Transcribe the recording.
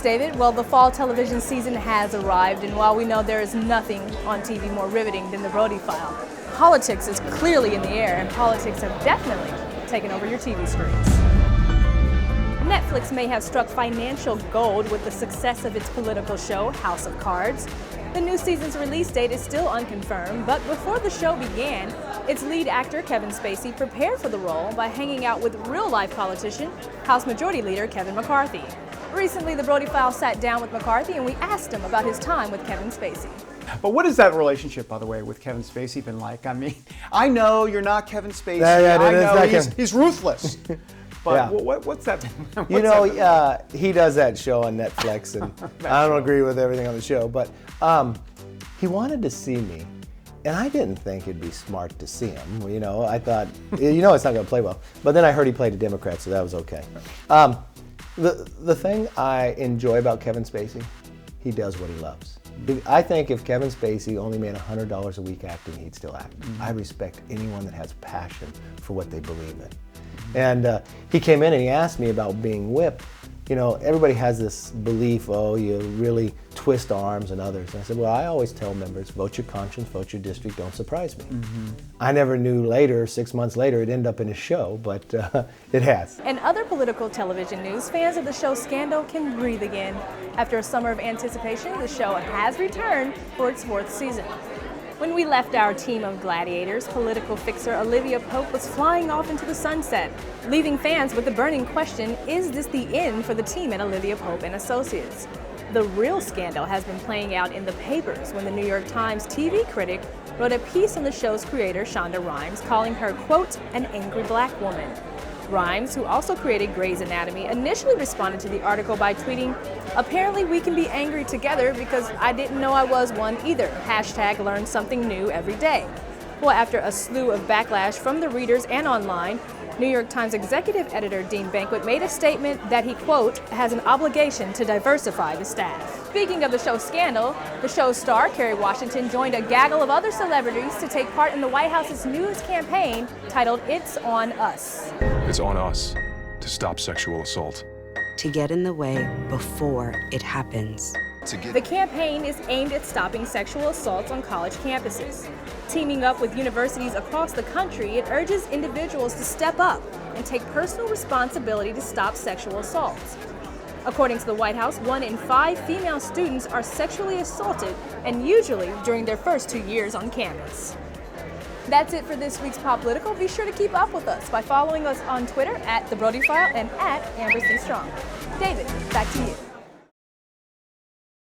David. Well, the fall television season has arrived, and while we know there is nothing on TV more riveting than the Brody File, politics is clearly in the air, and politics have definitely taken over your TV screens. Netflix may have struck financial gold with the success of its political show, House of Cards. The new season's release date is still unconfirmed, but before the show began, its lead actor, Kevin Spacey, prepared for the role by hanging out with real-life politician, House Majority Leader Kevin McCarthy. Recently, the Brody File sat down with McCarthy, and we asked him about his time with Kevin Spacey. But what is that relationship, by the way, with Kevin Spacey been like? I mean, I know you're not Kevin Spacey. I know he's ruthless. But what's that? He does that show on Netflix, and I don't agree with everything on the show, but he wanted to see me, and I didn't think it'd be smart to see him. I thought, it's not going to play well. But then I heard he played a Democrat, so that was okay. The thing I enjoy about Kevin Spacey, he does what he loves. I think if Kevin Spacey only made $100 a week acting, he'd still act. I respect anyone that has passion for what they believe in. And he came in and he asked me about being whipped. Everybody has this belief, you really twist arms and others. And I said, well, I always tell members, vote your conscience, vote your district, don't surprise me. I never knew later, 6 months later, it'd end up in a show, but it has. In other political television news, fans of the show Scandal can breathe again. After a summer of anticipation, the show has returned for its 4th season. When we left our team of gladiators, political fixer Olivia Pope was flying off into the sunset, leaving fans with the burning question, is this the end for the team at Olivia Pope and Associates? The real scandal has been playing out in the papers when the New York Times TV critic wrote a piece on the show's creator, Shonda Rhimes, calling her, quote, an angry black woman. Rhimes, who also created Grey's Anatomy, initially responded to the article by tweeting, apparently we can be angry together because I didn't know I was one either. Hashtag learn something new every day. Well, after a slew of backlash from the readers and online, New York Times executive editor Dean Banquet made a statement that he, quote, has an obligation to diversify the staff. Speaking of the show Scandal, the show's star, Kerry Washington, joined a gaggle of other celebrities to take part in the White House's newest campaign titled It's on Us. It's on us to stop sexual assault. To get in the way before it happens. The campaign is aimed at stopping sexual assaults on college campuses. Teaming up with universities across the country, it urges individuals to step up and take personal responsibility to stop sexual assaults. According to the White House, 1 in 5 female students are sexually assaulted, and usually during their first 2 years on campus. That's it for this week's Poplitical. Be sure to keep up with us by following us on Twitter @The Brody File and @AmberC Strong. David, back to you.